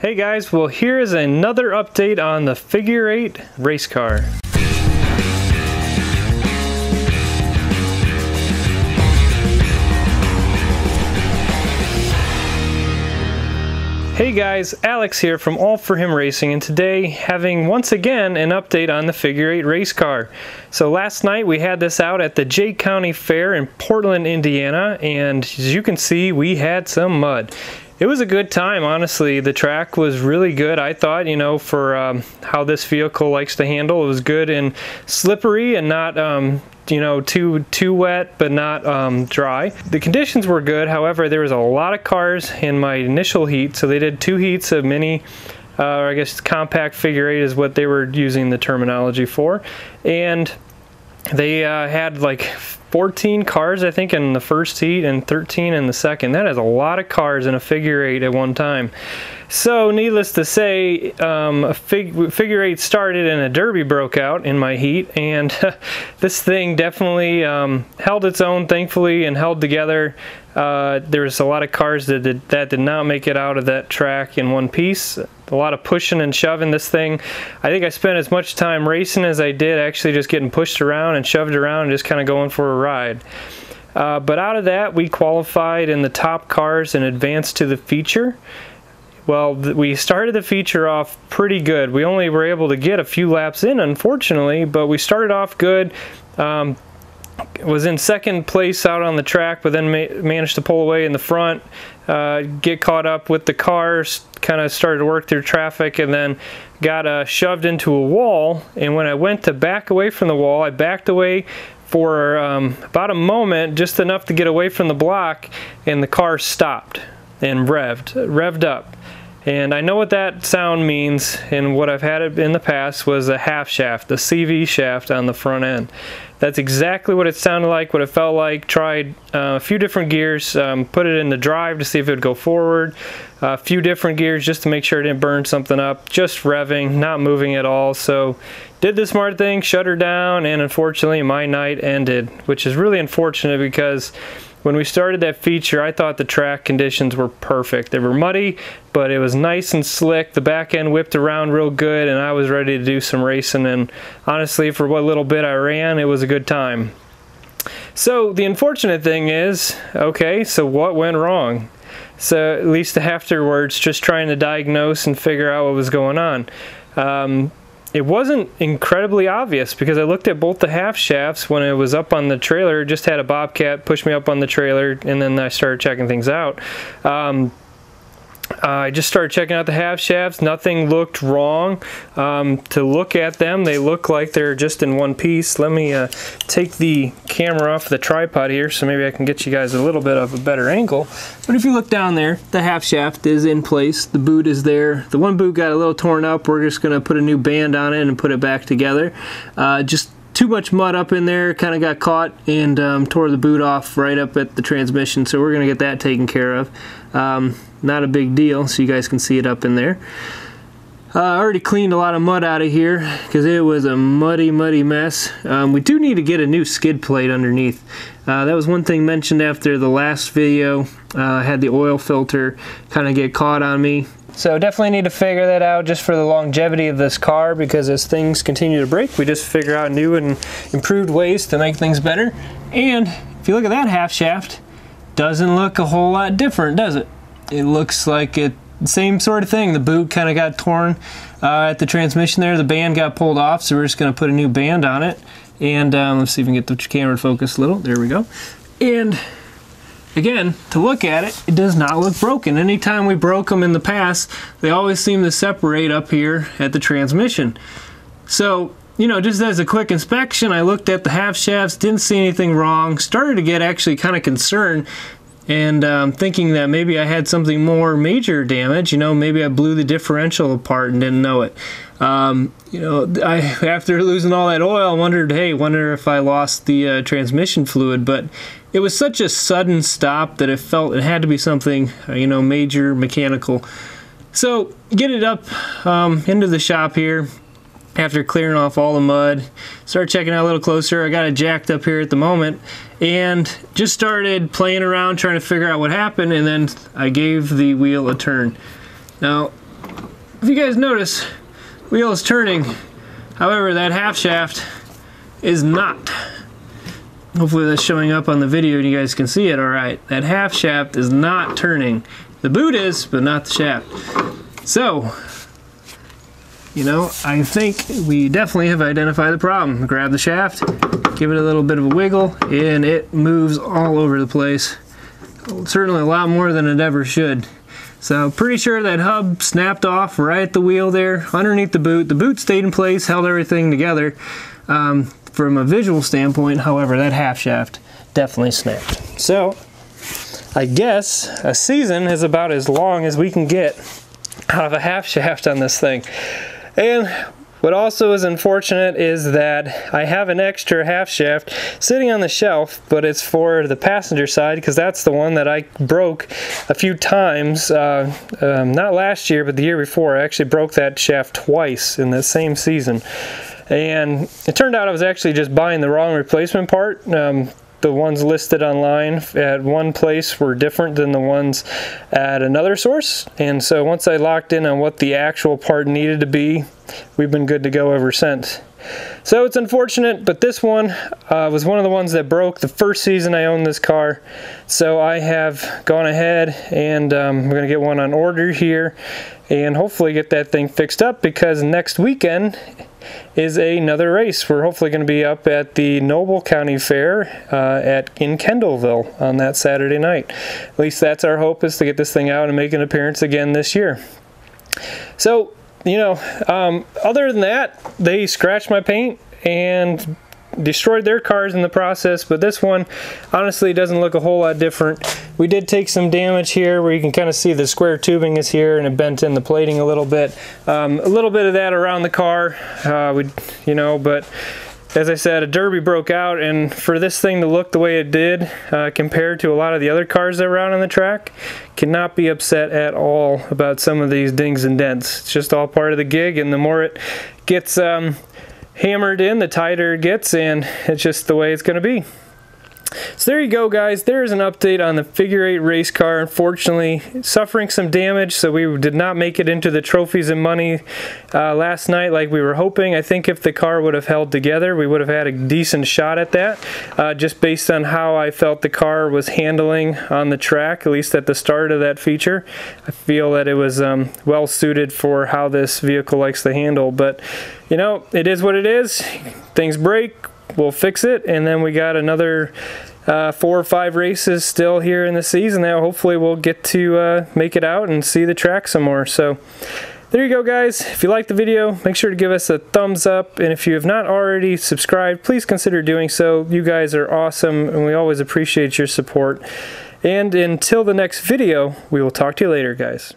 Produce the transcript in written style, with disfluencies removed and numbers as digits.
Hey guys, well here is another update on the figure 8 race car. Hey guys, Alex here from All For Him Racing, and today having once again an update on the figure 8 race car. So last night we had this out at the Jay County Fair in Portland, Indiana, and as you can see we had some mud. It was a good time, honestly. The track was really good, I thought, you know, for how this vehicle likes to handle. It was good and slippery and not, you know, too wet, but not dry. The conditions were good, however, there was a lot of cars in my initial heat, so they did 2 heats of mini, or I guess compact figure 8 is what they were using the terminology for, and they had like 14 cars, I think, in the first heat and 13 in the second. That is a lot of cars in a figure 8 at one time. So needless to say, figure 8 started and a derby broke out in my heat, and this thing definitely held its own, thankfully, and held together. There was a lot of cars that did not make it out of that track in one piece. A lot of pushing and shoving. This thing, I think I spent as much time racing as I did actually just getting pushed around and shoved around and just kind of going for a ride. But out of that, we qualified in the top cars and advanced to the feature. Well, we started the feature off pretty good. We only were able to get a few laps in, unfortunately, but we started off good. Was in second place out on the track, but then managed to pull away in the front, get caught up with the cars, kind of started to work through traffic, and then got shoved into a wall. And when I went to back away from the wall, I backed away for about a moment, just enough to get away from the block, and the car stopped and revved up. And I know what that sound means, and what I've had it in the past was a half shaft, the CV shaft on the front end. That's exactly what it sounded like, what it felt like. Tried a few different gears, put it in the drive to see if it would go forward. A few different gears just to make sure it didn't burn something up. Just revving, not moving at all. So did the smart thing, shut her down, and unfortunately my night ended, which is really unfortunate because when we started that feature, I thought the track conditions were perfect. They were muddy, but it was nice and slick. The back end whipped around real good, and I was ready to do some racing. And honestly, for what little bit I ran, it was a good time. So the unfortunate thing is, okay, so what went wrong? So at least afterwards, just trying to diagnose and figure out what was going on. It wasn't incredibly obvious because I looked at both the half shafts when it was up on the trailer. Just had a bobcat push me up on the trailer, and then I started checking things out. I just started checking out the half shafts. Nothing looked wrong. To look at them, they look like they're just in one piece. Let me take the camera off the tripod here so maybe I can get you guys a little bit of a better angle. But if you look down there, the half shaft is in place. The boot is there. The one boot got a little torn up. We're just going to put a new band on it and put it back together. Just too much mud up in there, kind of got caught and tore the boot off right up at the transmission, so we're going to get that taken care of. Not a big deal, so you guys can see it up in there. I already cleaned a lot of mud out of here because it was a muddy mess. We do need to get a new skid plate underneath. That was one thing mentioned after the last video. I had the oil filter kind of get caught on me. So definitely need to figure that out just for the longevity of this car, because as things continue to break, we just figure out new and improved ways to make things better. And if you look at that half shaft, doesn't look a whole lot different, does it? It looks like it, same sort of thing. The boot kind of got torn at the transmission there. The band got pulled off, so we're just going to put a new band on it. And let's see if we can get the camera to focus a little. There we go. And again, to look at it, it does not look broken. Anytime we broke them in the past, they always seem to separate up here at the transmission. So, you know, just as a quick inspection, I looked at the half shafts, didn't see anything wrong, started to get actually kind of concerned and thinking that maybe I had something more major damage. You know, maybe I blew the differential apart and didn't know it. You know, after losing all that oil, I wondered, hey, wonder if I lost the transmission fluid, but it was such a sudden stop that it felt it had to be something, you know, major mechanical. So get it up into the shop here after clearing off all the mud. Start checking out a little closer. I got it jacked up here at the moment and just started playing around trying to figure out what happened, and then I gave the wheel a turn. Now, if you guys notice, wheel is turning. However, that half shaft is not. Hopefully that's showing up on the video and you guys can see it all right. That half shaft is not turning. The boot is, but not the shaft. So, you know, I think we definitely have identified the problem. Grab the shaft, give it a little bit of a wiggle, and it moves all over the place. Certainly a lot more than it ever should. So pretty sure that hub snapped off right at the wheel there, underneath the boot. The boot stayed in place, held everything together. From a visual standpoint, however, that half shaft definitely snapped. So I guess a season is about as long as we can get out of a half shaft on this thing. And what also is unfortunate is that I have an extra half shaft sitting on the shelf, but it's for the passenger side because that's the one that I broke a few times. Not last year, but the year before. I actually broke that shaft twice in the same season. And it turned out I was actually just buying the wrong replacement part. The ones listed online at one place were different than the ones at another source. And so once I locked in on what the actual part needed to be, we've been good to go ever since. So it's unfortunate, but this one was one of the ones that broke the first season I owned this car. So I have gone ahead and I'm going to get one on order here and hopefully get that thing fixed up, because next weekend is another race. We're hopefully going to be up at the Noble County Fair in Kendallville on that Saturday night. At least that's our hope, is to get this thing out and make an appearance again this year. So, you know, other than that, they scratched my paint and destroyed their cars in the process, but this one honestly doesn't look a whole lot different. We did take some damage here where you can kind of see the square tubing is here and it bent in the plating a little bit. A little bit of that around the car, you know, but as I said, a derby broke out, and for this thing to look the way it did compared to a lot of the other cars that were out on the track, cannot be upset at all about some of these dings and dents. It's just all part of the gig, and the more it gets hammered in, the tighter it gets, and it's just the way it's going to be. So there you go, guys. There's an update on the figure 8 race car. Unfortunately, suffering some damage, so we did not make it into the trophies and money last night like we were hoping. I think if the car would have held together, we would have had a decent shot at that, just based on how I felt the car was handling on the track, at least at the start of that feature. I feel that it was well suited for how this vehicle likes to handle, but you know, it is what it is. Things break. We'll fix it, and then we got another 4 or 5 races still here in the season that hopefully we'll get to make it out and see the track some more. So there you go, guys. If you liked the video, make sure to give us a thumbs up, and if you have not already subscribed, please consider doing so. You guys are awesome, and we always appreciate your support. And until the next video, we will talk to you later, guys.